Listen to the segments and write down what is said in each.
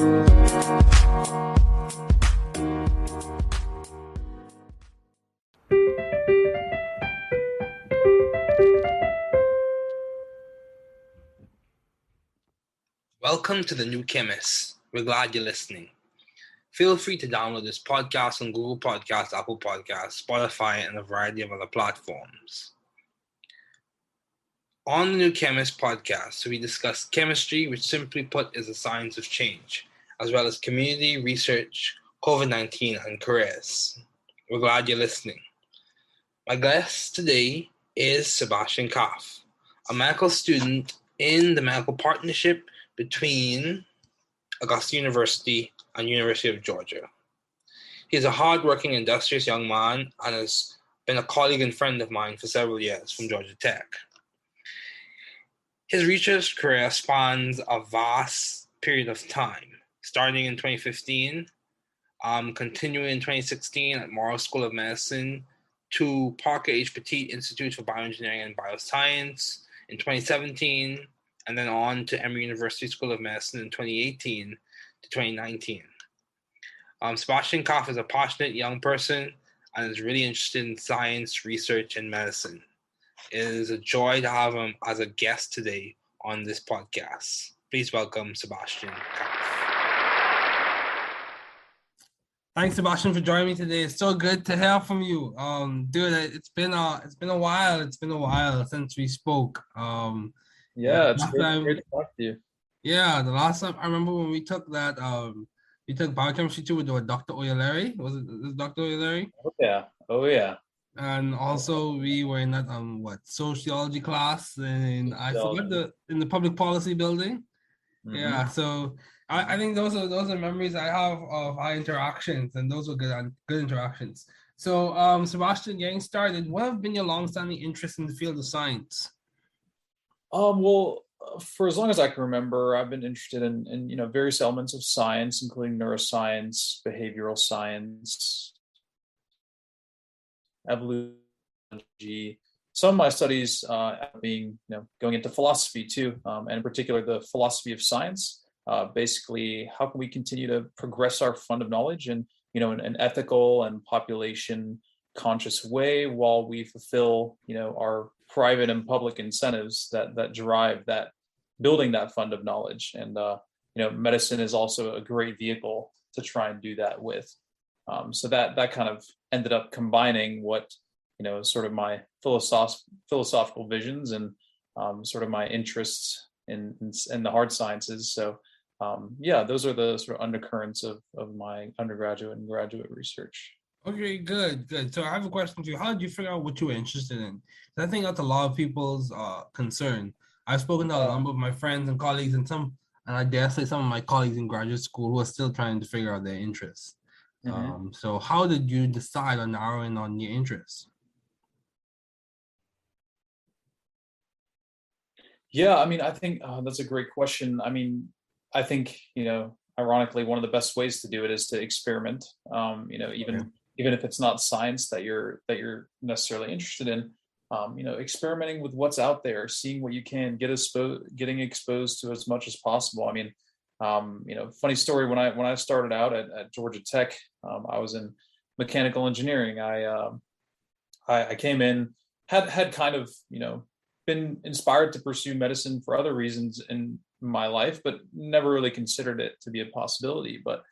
Welcome to the new Chemist. We're glad you're listening. Feel free to download this podcast on Google Podcasts, Apple Podcasts, Spotify, and a variety of other platforms. On the new Chemist podcast, we discuss chemistry, which simply put is the science of change, as well as community, research, COVID-19, and careers. We're glad you're listening. My guest today is Sebastian Kahf, a medical student in the medical partnership between Augusta University and University of Georgia. He's a hardworking, industrious young man and has been a colleague and friend of mine for several years from Georgia Tech. His research career spans a vast period of time, starting in 2015, continuing in 2016 at Morrow School of Medicine, to Parker H. Petit Institute for Bioengineering and Bioscience in 2017, and then on to Emory University School of Medicine in 2018 to 2019. Sebastian Kahf is a passionate young person and is really interested in science, research, and medicine. It is a joy to have him as a guest today on this podcast. Please welcome Sebastian Kahf. Thanks, Sebastian, for joining me today. It's so good to hear from you. Dude, it's been a while. It's been a while since we spoke. It's great to talk to you. Yeah, the last time I remember when we took that, we took biochemistry 2 with Dr. Oyelere. Was it Dr. Oyelere? Oh yeah. And also we were in that sociology class in the public policy building. Mm-hmm. Yeah, so I think those are memories I have of our interactions, and those were good interactions. So Sebastian, getting started, what have been your long-standing interest in the field of science? Well, for as long as I can remember, I've been interested in various elements of science, including neuroscience, behavioral science, evolution. Some of my studies being going into philosophy too, and in particular the philosophy of science. Basically, how can we continue to progress our fund of knowledge in an ethical and population conscious way while we fulfill our private and public incentives that drive that building that fund of knowledge. And medicine is also a great vehicle to try and do that with. So that kind of ended up combining what sort of my philosophical visions and sort of my interests in the hard sciences. So those are the sort of undercurrents of my undergraduate and graduate research. Okay, good. So I have a question to you. How did you figure out what you were interested in? I think that's a lot of people's concern. I've spoken to a number of my friends and colleagues, and I dare say some of my colleagues in graduate school who are still trying to figure out their interests. Mm-hmm. So how did you decide on narrowing on your interests? Yeah, I mean, I think that's a great question. I mean, I think, ironically, one of the best ways to do it is to experiment. Even if it's not science that you're necessarily interested in, experimenting with what's out there, seeing what you can, getting exposed to as much as possible. I mean, funny story, when I started out at Georgia Tech, I was in mechanical engineering. I came in, had kind of, been inspired to pursue medicine for other reasons in my life, but never really considered it to be a possibility. But,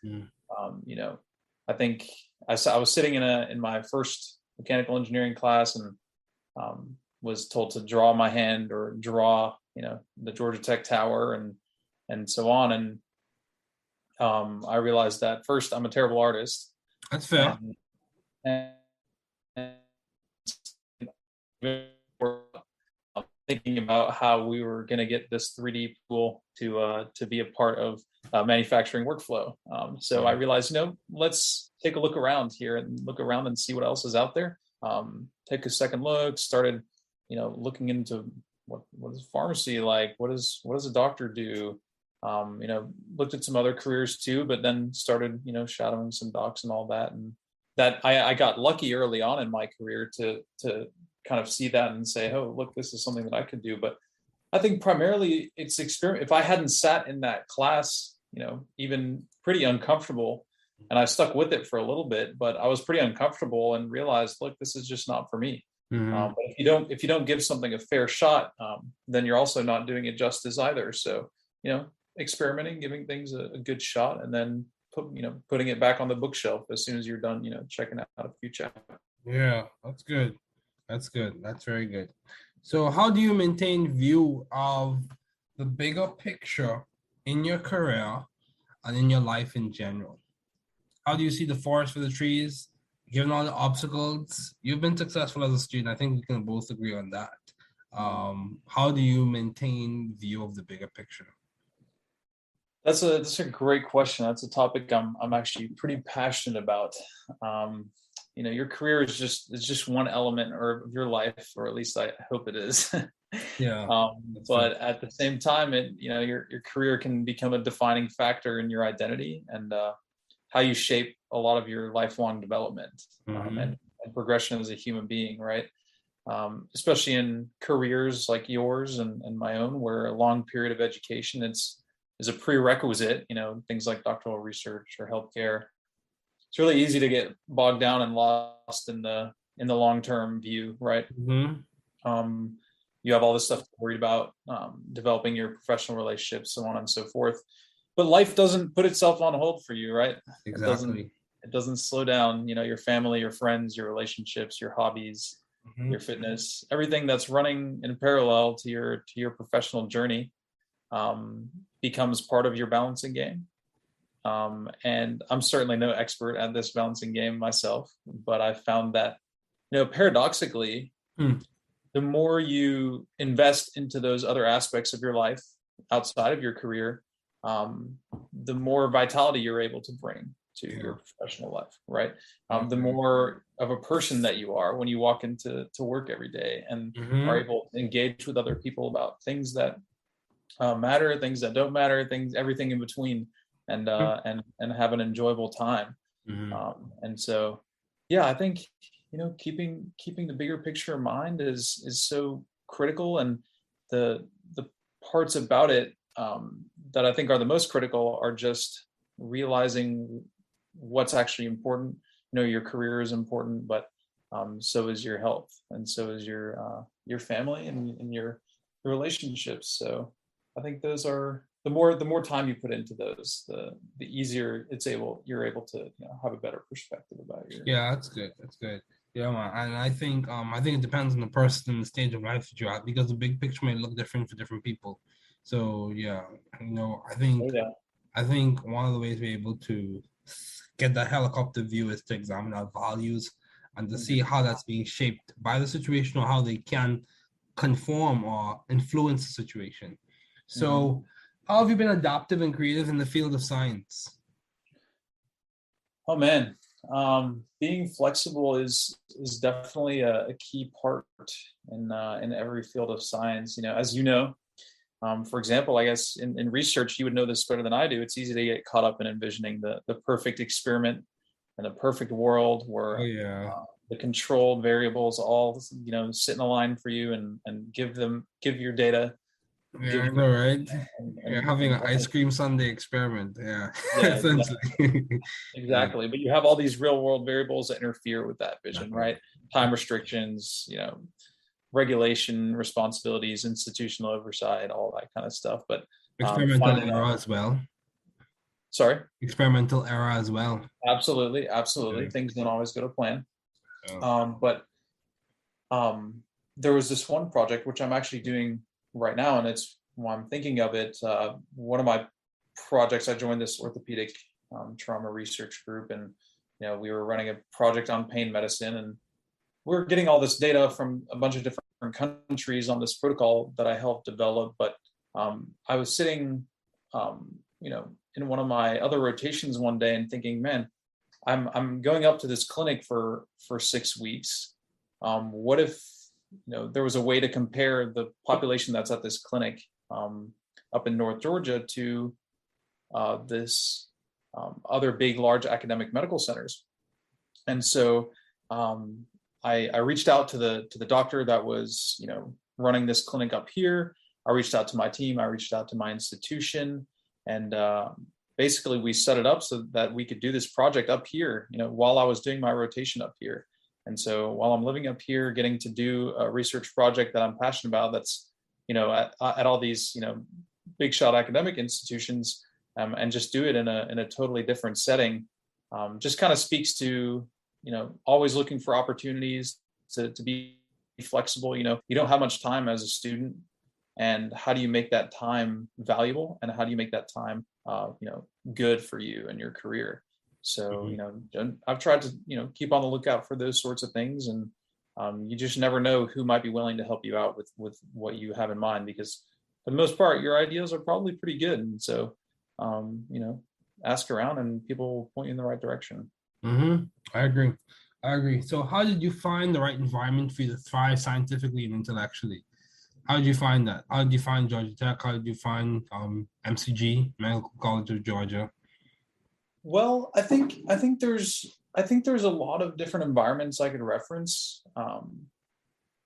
I think I was sitting in my first mechanical engineering class and was told to draw my hand or draw, the Georgia Tech Tower and so on. And I realized that first, I'm a terrible artist. That's fair. And thinking about how we were going to get this 3D tool to be a part of manufacturing workflow. So I realized, let's take a look around here and look around and see what else is out there. Take a second look, started, looking into what is pharmacy like? What does a doctor do? Looked at some other careers too, but then started, shadowing some docs and all that. And that I got lucky early on in my career to kind of see that and say, oh, look, this is something that I could do. But I think primarily it's experiment. If I hadn't sat in that class even pretty uncomfortable. And I stuck with it for a little bit, but I was pretty uncomfortable and realized, look, this is just not for me. But if you don't give something a fair shot, then you're also not doing it justice either. So, experimenting, giving things a good shot, and then putting it back on the bookshelf as soon as you're done, checking out a few chapters. Yeah, that's good. That's good. That's very good. So how do you maintain view of the bigger picture in your career and in your life in general? How do you see the forest for the trees, given all the obstacles? You've been successful as a student. I think we can both agree on that. How do you maintain view of the bigger picture? That's a great question. That's a topic I'm actually pretty passionate about. Your career is just one element of your life, or at least I hope it is. Yeah. But at the same time, your career can become a defining factor in your identity and how you shape a lot of your lifelong development and progression as a human being, right? Especially in careers like yours and my own, where a long period of education is a prerequisite, things like doctoral research or healthcare. It's really easy to get bogged down and lost in the long-term view, right? You have all this stuff to worry about, developing your professional relationships, so on and so forth. But life doesn't put itself on hold for you, right? Exactly. It doesn't slow down, your family, your friends, your relationships, your hobbies, your fitness, everything that's running in parallel to your professional journey becomes part of your balancing game. And I'm certainly no expert at this balancing game myself, but I found that, paradoxically, the more you invest into those other aspects of your life outside of your career, the more vitality you're able to bring to your professional life, right? The more of a person that you are when you walk into work every day and are able to engage with other people about things that matter, things that don't matter, everything in between, and have an enjoyable time. And so, I think keeping the bigger picture in mind is so critical, and the parts about it that I think are the most critical are just realizing what's actually important. Your career is important, but so is your health, and so is your family and your relationships. So I think those are the more time you put into those, the easier you're able to have a better perspective about your. Yeah, that's good. That's good. Yeah, man. And I think it depends on the person and the stage of life that you're at, because the big picture may look different for different people. So I think one of the ways we're able to get that helicopter view is to examine our values and to see how that's being shaped by the situation, or how they can conform or influence the situation. So how have you been adaptive and creative in the field of science? Oh man, being flexible is definitely a key part in every field of science. As for example, I guess in research, you would know this better than I do. It's easy to get caught up in envisioning the perfect experiment and the perfect world where the controlled variables all sit in a line for you and give your data. Yeah, I know, right? You're having an ice cream sundae experiment. Yeah, essentially. Exactly. But you have all these real world variables that interfere with that vision, right? Time restrictions, regulation, responsibilities, institutional oversight, all that kind of stuff. But experimental error as well. Sorry? Experimental error as well. Absolutely. Yeah. Things don't always go to plan. But there was this one project which I'm actually doing right now, and it's when I'm thinking of it, one of my projects, I joined this orthopedic trauma research group, and we were running a project on pain medicine, and we're getting all this data from a bunch of different countries on this protocol that I helped develop. But I was sitting in one of my other rotations one day and thinking, man, I'm going up to this clinic for 6 weeks. What if there was a way to compare the population that's at this clinic up in North Georgia to this other big, large academic medical centers? And so I reached out to the doctor that was running this clinic up here. I reached out to my team. I reached out to my institution, and basically we set it up so that we could do this project up here, while I was doing my rotation up here. And so while I'm living up here, getting to do a research project that I'm passionate about, that's, at all these, big shot academic institutions, and just do it in a totally different setting, just kind of speaks to, always looking for opportunities to be flexible. You don't have much time as a student, and how do you make that time valuable, and how do you make that time, good for you and your career? So, I've tried to, keep on the lookout for those sorts of things, and you just never know who might be willing to help you out with what you have in mind, because for the most part, your ideas are probably pretty good. And so, ask around and people will point you in the right direction. I agree. So how did you find the right environment for you to thrive scientifically and intellectually? How did you find that? How did you find Georgia Tech? How did you find MCG, Medical College of Georgia? Well, I think there's a lot of different environments I could reference,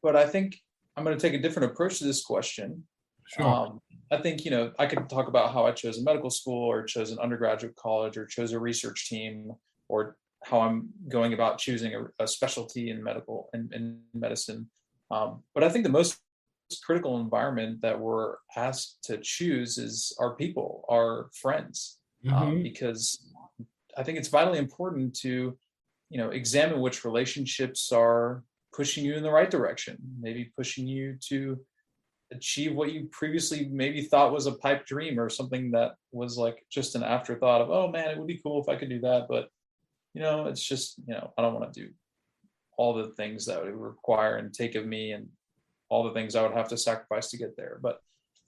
but I think I'm going to take a different approach to this question. Sure. I think I could talk about how I chose a medical school, or chose an undergraduate college, or chose a research team, or how I'm going about choosing a specialty in medicine. But I think the most critical environment that we're asked to choose is our people, our friends, because I think it's vitally important to, examine which relationships are pushing you in the right direction, maybe pushing you to achieve what you previously maybe thought was a pipe dream, or something that was like just an afterthought of, oh man, it would be cool if I could do that. But, it's just, I don't want to do all the things that it would require and take of me, and all the things I would have to sacrifice to get there. But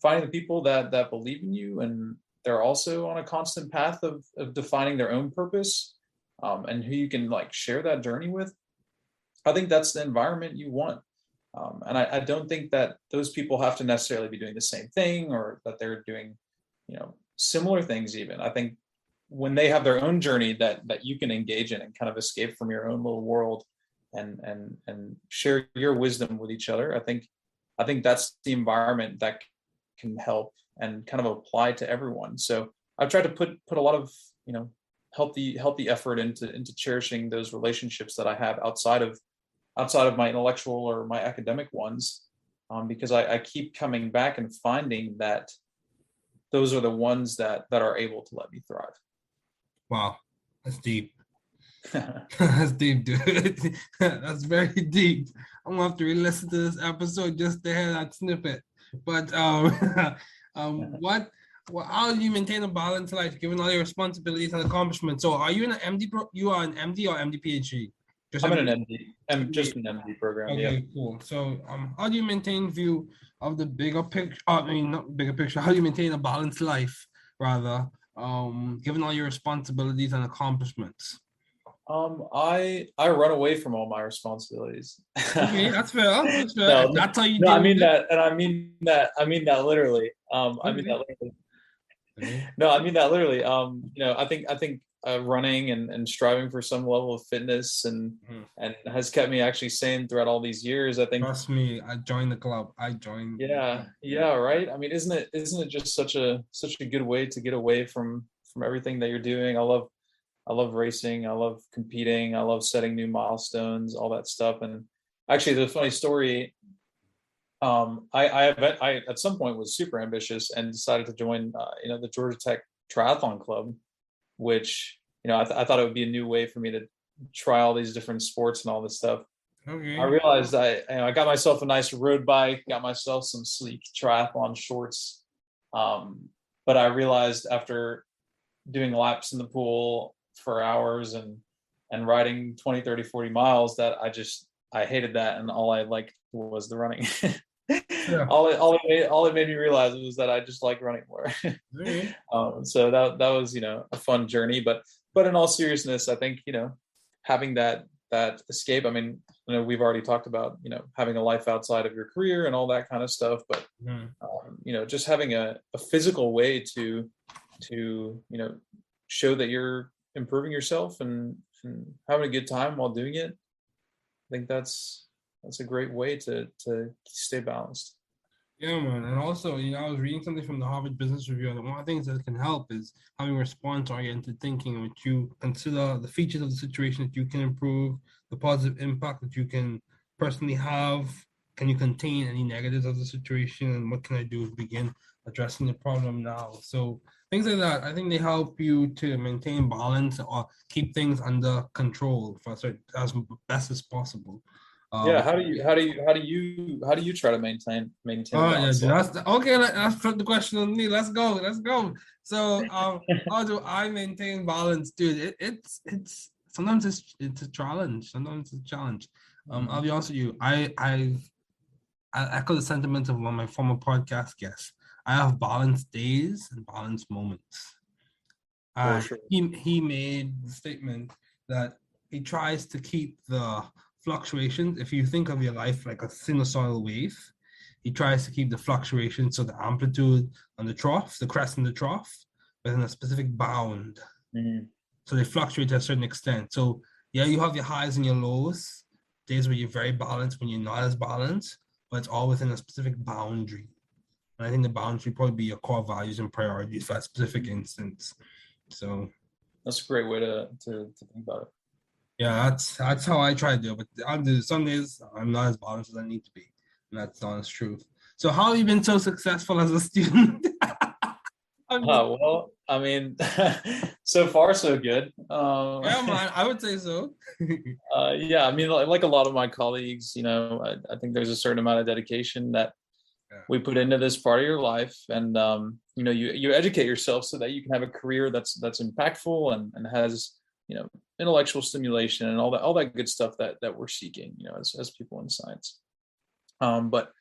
finding the people that believe in you, and they're also on a constant path of defining their own purpose, and who you can share that journey with, I think that's the environment you want. And I don't think that those people have to necessarily be doing the same thing, or that they're doing, similar things even. I think when they have their own journey that you can engage in, and kind of escape from your own little world, and share your wisdom with each other, I think that's the environment that can help and kind of apply to everyone. So I've tried to put a lot of, healthy effort into cherishing those relationships that I have outside of my intellectual or my academic ones, because I keep coming back and finding that those are the ones that are able to let me thrive. Wow, that's deep. That's deep, dude. That's very deep. I'm gonna have to re-listen to this episode just to hear that snippet. But how do you maintain a balance in life given all your responsibilities and accomplishments? So are you in an MD you are an MD or MD PhD? I'm in an MD. I'm just an MD program. Okay, yeah. Cool. So how do you maintain view of the bigger picture? Not bigger picture. How do you maintain a balanced life, rather, given all your responsibilities and accomplishments? I run away from all my responsibilities. Okay, that's fair. That's fair. No, That's how you no, deal I mean with that, and I mean that literally. I mean that literally. No, I mean that literally. I think running and striving for some level of fitness and has kept me actually sane throughout all these years. I think. Trust me, I joined the club. Yeah, right. I mean, isn't it just such a good way to get away from everything that you're doing? I love racing. I love competing. I love setting new milestones, all that stuff. And actually, the funny story. I at some point was super ambitious and decided to join, the Georgia Tech Triathlon Club, which, I thought it would be a new way for me to try all these different sports and all this stuff. Okay. I realized I got myself a nice road bike, got myself some sleek triathlon shorts. But I realized after doing laps in the pool for hours and riding 20, 30, 40 miles that I hated that. And all I liked was the running. Yeah. All it made me realize was that I just like running more. So that was, a fun journey, but in all seriousness, I think, having that escape, I mean, we've already talked about, having a life outside of your career and all that kind of stuff, but, just having a physical way to, show that you're improving yourself and having a good time while doing it. I think that's a great way to stay balanced. Yeah, man. And also, I was reading something from the Harvard Business Review, and one of the things that can help is having response-oriented thinking, in which you consider the features of the situation that you can improve, the positive impact that you can personally have. Can you contain any negatives of the situation, and what can I do to begin addressing the problem now? So things like that, I think they help you to maintain balance or keep things under control for as best as possible. Yeah. How do you try to maintain a Oh yeah, balance? dude, okay. Let's put the question on me. Let's go. Let's go. So, how do I maintain balance, dude? It's sometimes it's a challenge. Sometimes it's a challenge. I'll be honest with you. I echo the sentiment of one of my former podcast guests. I have balanced days and balanced moments. For sure. He made the statement that he tries to keep the fluctuations. If you think of your life like a sinusoidal wave, he tries to keep the fluctuations, so the amplitude and the trough, the crest and the trough, within a specific bound. So they fluctuate to a certain extent. So yeah, you have your highs and your lows, days where you're very balanced, when you're not as balanced, but it's all within a specific boundary. And I think the boundary probably be your core values and priorities for a specific instance. So That's a great way to think about it. yeah, that's how I try to do it. But I'll do some days I'm not as balanced as I need to be. And that's the honest truth. So how have you been so successful as a student? Well, I mean, so far so good. Yeah, man, I would say so. Yeah, I mean, like a lot of my colleagues, I think there's a certain amount of dedication that we put into this part of your life, and you educate yourself so that you can have a career that's impactful and has intellectual stimulation and all that good stuff that we're seeking, as people in science. But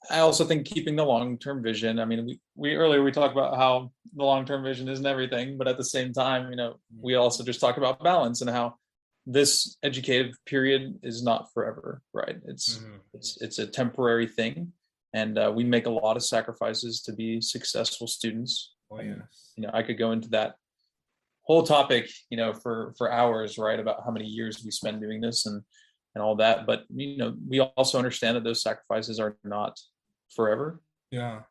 I also think keeping the long-term vision. I mean, we talked about how the long-term vision isn't everything, but at the same time, we also just talk about balance and how this educative period is not forever, right? It's a temporary thing, and we make a lot of sacrifices to be successful students. Oh yes. I could go into that whole topic, for hours, right, about how many years we spend doing this and all that. But we also understand that those sacrifices are not forever. Yeah,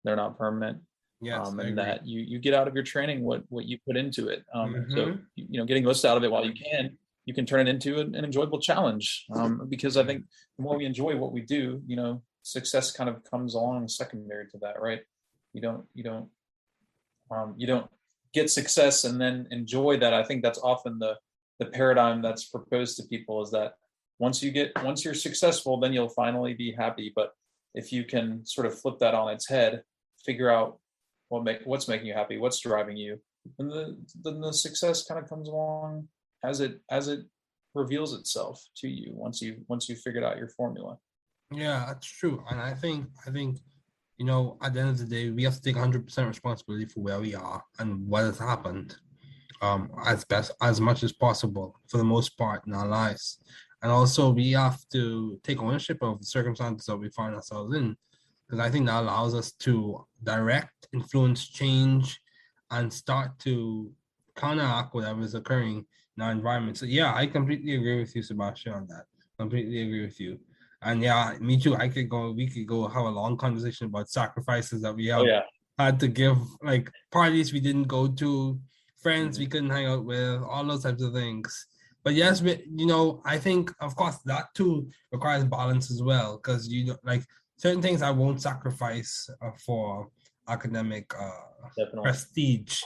they're not permanent. Yes, and that you get out of your training what you put into it. So getting most out of it while you can turn it into an enjoyable challenge. Because I think the more we enjoy what we do, success kind of comes along secondary to that, right? You don't get success and then enjoy that. I think that's often the paradigm that's proposed to people, is that once you're successful, then you'll finally be happy. But if you can sort of flip that on its head, figure out what's making you happy, what's driving you, and then the success kind of comes along as it reveals itself to you once you've figured out your formula. Yeah, that's true. And I think at the end of the day, we have to take 100% responsibility for where we are and what has happened, as much as possible for the most part in our lives. And also we have to take ownership of the circumstances that we find ourselves in, because I think that allows us to direct, influence, change, and start to counteract whatever is occurring in our environment. So yeah, I completely agree with you, Sebastian, on that. Completely agree with you. And yeah, me too. We could go have a long conversation about sacrifices that we have had to give, like parties we didn't go to, friends we couldn't hang out with, all those types of things. But yes, I think, of course, that too requires balance as well, because like certain things I won't sacrifice for academic prestige,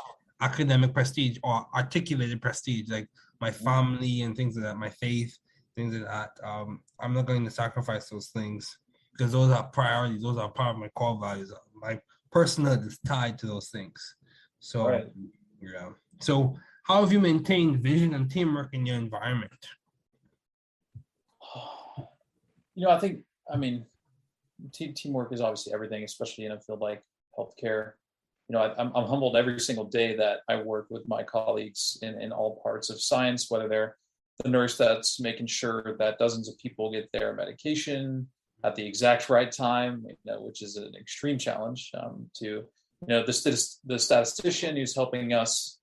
or articulated prestige, like my family and things like that, my faith, things like that. I'm not going to sacrifice those things, because those are priorities. Those are part of my core values. My personhood is tied to those things. So, yeah. So, how have you maintained vision and teamwork in your environment? I think, teamwork is obviously everything, especially in a field like healthcare. I'm humbled every single day that I work with my colleagues in all parts of science, whether they're the nurse that's making sure that dozens of people get their medication at the exact right time, which is an extreme challenge, to the statistician who's helping us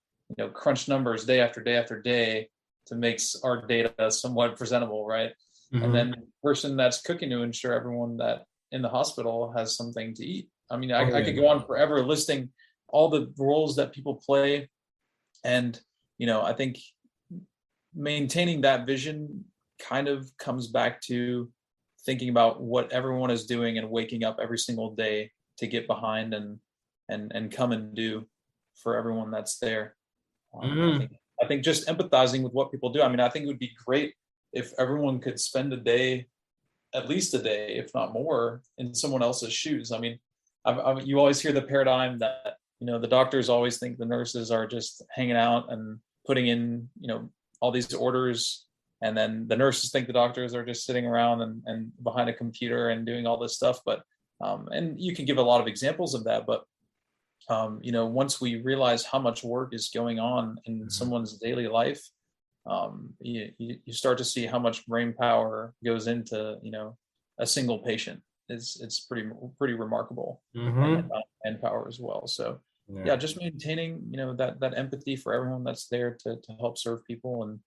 crunch numbers day after day after day to make our data somewhat presentable, right? And then the person that's cooking to ensure everyone that in the hospital has something to eat. I mean, I could go on forever listing all the roles that people play. And, I think maintaining that vision kind of comes back to thinking about what everyone is doing and waking up every single day to get behind and come and do for everyone that's there. I think just empathizing with what people do. I mean, I think it would be great if everyone could spend at least a day, if not more, in someone else's shoes. I mean, you always hear the paradigm that, the doctors always think the nurses are just hanging out and putting in, all these orders. And then the nurses think the doctors are just sitting around and behind a computer and doing all this stuff. But, and you can give a lot of examples of that, but once we realize how much work is going on in someone's daily life, you start to see how much brain power goes into, a single patient. It's pretty remarkable, and power as well. So just maintaining, that empathy for everyone that's there to help serve people and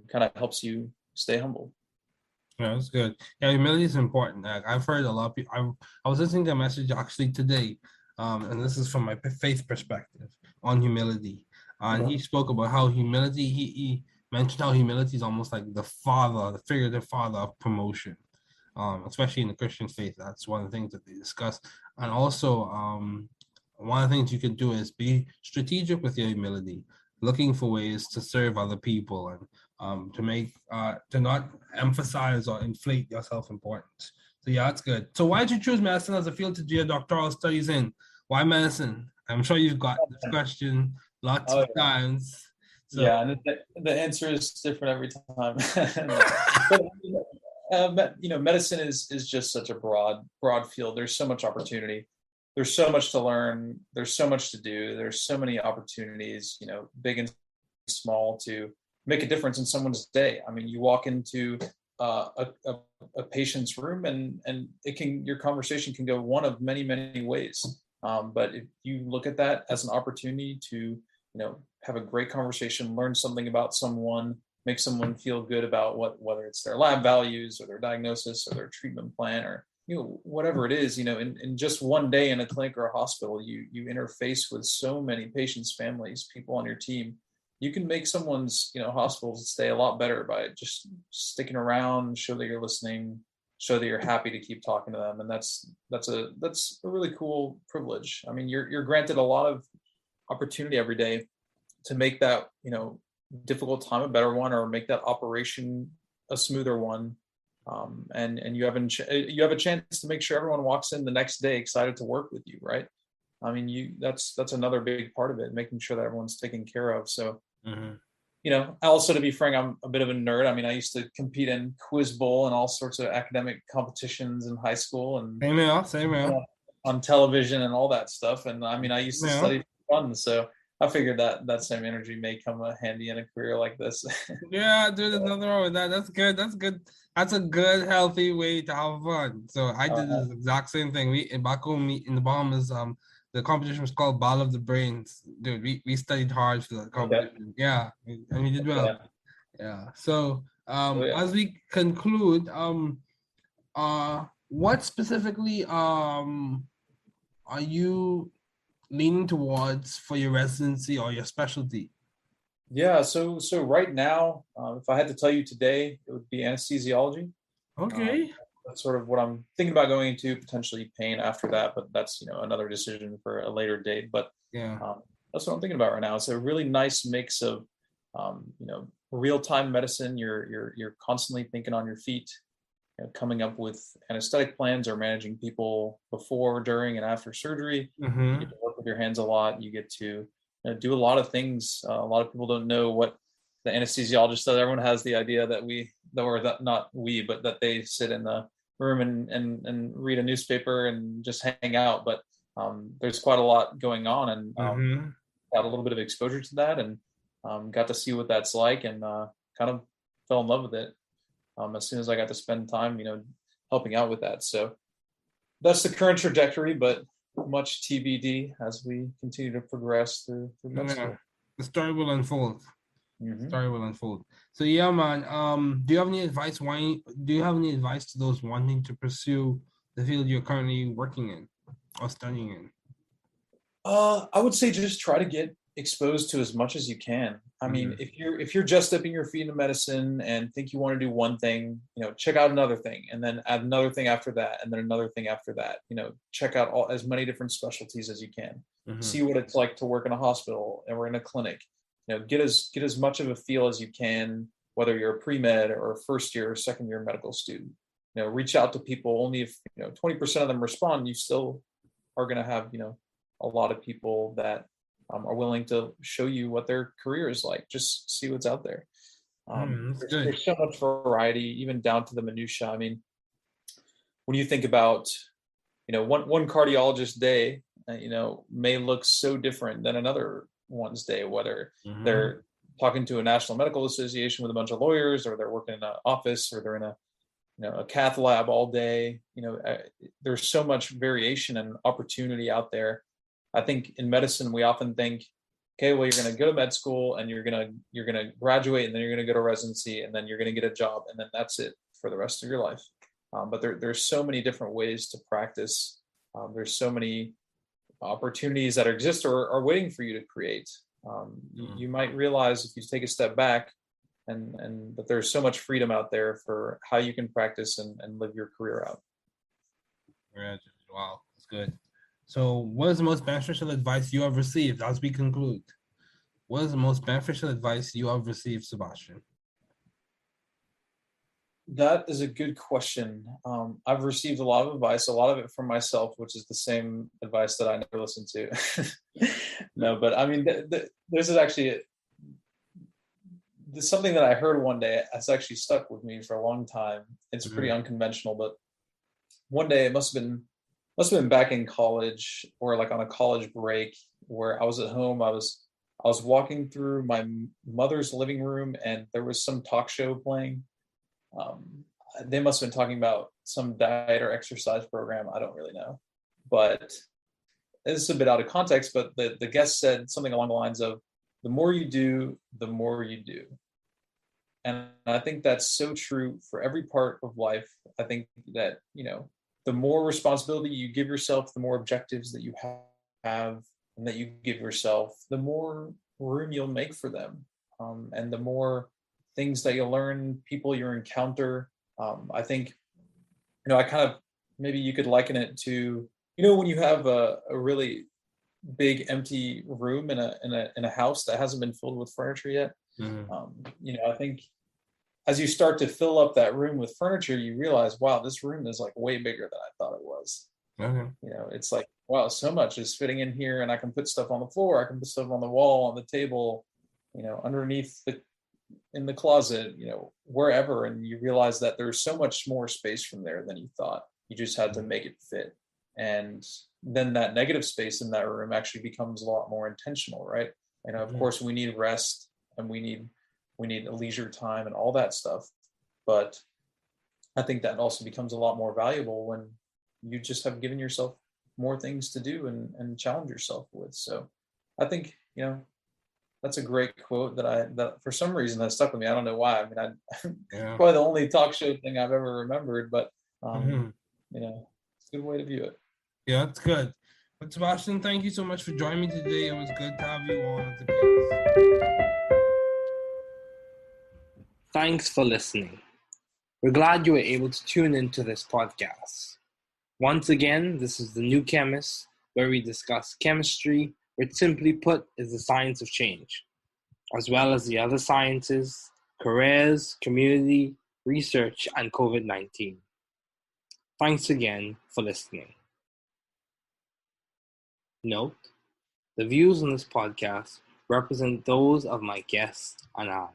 kind of helps you stay humble. Yeah, that's good. Yeah, humility is important. Like, I've heard a lot of people. I was listening to a message actually today, and this is from my faith perspective on humility. And he spoke about how humility. He mentioned how humility is almost like the figurative father of promotion, especially in the Christian faith. That's one of the things that they discuss. And also, one of the things you can do is be strategic with your humility, looking for ways to serve other people and to not emphasize or inflate your self-importance. So yeah, that's good. So why did you choose medicine as a field to do your doctoral studies in? Why medicine? I'm sure you've got this question lots of times. So. Yeah, and the answer is different every time. But, medicine is just such a broad field. There's so much opportunity. There's so much to learn. There's so much to do. There's so many opportunities, big and small, to make a difference in someone's day. I mean, you walk into a patient's room and your conversation can go one of many, many ways. But if you look at that as an opportunity to, have a great conversation, learn something about someone, make someone feel good about whether it's their lab values or their diagnosis or their treatment plan or, whatever it is, in just one day in a clinic or a hospital, you interface with so many patients, families, people on your team. You can make someone's, hospital stay a lot better by just sticking around, show that you're listening, show that you're happy to keep talking to them. And that's a really cool privilege. I mean, you're granted a lot of opportunity every day to make that, difficult time a better one, or make that operation a smoother one. And you have a chance to make sure everyone walks in the next day excited to work with you, right? I mean, that's another big part of it, making sure that everyone's taken care of. So, also, to be frank, I'm a bit of a nerd. I mean, I used to compete in Quiz Bowl and all sorts of academic competitions in high school, and same here. On television and all that stuff. And I mean, I used to study for fun, so I figured that same energy may come handy in a career like this. Yeah, dude, there's nothing wrong with that. That's good. That's a good, healthy way to have fun. So I did the exact same thing. Back home in the Bahamas, the competition was called Ball of the Brains. Dude, we studied hard for that competition. Okay. Yeah, and we did well. Yeah. So as we conclude, what specifically are you leaning towards for your residency or your specialty? Yeah, so right now, if I had to tell you today, it would be anesthesiology. Okay. That's sort of what I'm thinking about going into, potentially pain after that, but that's, another decision for a later date. But that's what I'm thinking about right now. It's a really nice mix of, real-time medicine. You're constantly thinking on your feet, coming up with anesthetic plans or managing people before, during, and after surgery. You get to work with your hands a lot. You get to do a lot of things. A lot of people don't know what the anesthesiologist does. Everyone has the idea that that they sit in the room and read a newspaper and just hang out. But there's quite a lot going on, and got a little bit of exposure to that, and got to see what that's like, and kind of fell in love with it as soon as I got to spend time, helping out with that. So that's the current trajectory, but much TBD as we continue to progress through med school. The story will unfold. Story will unfold. So yeah, man. Do you have any advice? Do you have any advice to those wanting to pursue the field you're currently working in or studying in? I would say just try to get exposed to as much as you can. I mean, if you're just dipping your feet in medicine and think you want to do one thing, check out another thing, and then add another thing after that, and then another thing after that. Check out as many different specialties as you can. See what it's like to work in a hospital or in a clinic. Get as much of a feel as you can, whether you're a pre-med or a first year or second year medical student. Reach out to people. Only if 20% of them respond, you still are going to have a lot of people that are willing to show you what their career is like. Just see what's out there. There's so much variety, even down to the minutia. I mean, when you think about, one cardiologist day, may look so different than another one's day, whether they're talking to a national medical association with a bunch of lawyers, or they're working in an office, or they're in a cath lab all day. There's so much variation and opportunity out there. I think in medicine, we often think, okay, well, you're going to go to med school and you're going to graduate, and then you're going to go to residency, and then you're going to get a job, and then that's it for the rest of your life. But there's so many different ways to practice. There's so many opportunities that exist or are waiting for you to create. You might realize if you take a step back and that there's so much freedom out there for how you can practice and live your career out. Wow, that's good. So what is the most beneficial advice you have received as we conclude? What is the most beneficial advice you have received, Sebastian? That is a good question. I've received a lot of advice, a lot of it from myself, which is the same advice that I never listen to. No, but I mean, this is actually something that I heard one day. It's actually stuck with me for a long time. It's pretty unconventional, but one day it must have been back in college, or like on a college break, where I was at home. I was walking through my mother's living room, and there was some talk show playing. They must have been talking about some diet or exercise program. I don't really know, but this is a bit out of context, but the guest said something along the lines of, the more you do, the more you do. And I think that's so true for every part of life. I think that, the more responsibility you give yourself, the more objectives that you have and that you give yourself, the more room you'll make for them. And the more things that you'll learn, people you encounter. I think, I kind of, maybe you could liken it to, when you have a really big empty room in a house that hasn't been filled with furniture yet. I think as you start to fill up that room with furniture, you realize, wow, this room is like way bigger than I thought it was. It's like, wow, so much is fitting in here, and I can put stuff on the floor, I can put stuff on the wall, on the table, underneath in the closet, wherever. And you realize that there's so much more space from there than you thought. You just had to make it fit. And then that negative space in that room actually becomes a lot more intentional, right? Of course, we need rest, and we need a leisure time and all that stuff. But I think that also becomes a lot more valuable when you just have given yourself more things to do and challenge yourself with. So I think, that's a great quote that for some reason that stuck with me. I don't know why. I mean, probably the only talk show thing I've ever remembered, but it's a good way to view it. Yeah, that's good. But Sebastian, thank you so much for joining me today. It was good to have you on as a guest. Thanks for listening. We're glad you were able to tune into this podcast. Once again, this is the New Chemist, where we discuss chemistry, which simply put is the science of change, as well as the other sciences, careers, community, research, and COVID-19. Thanks again for listening. Note, the views on this podcast represent those of my guests and I.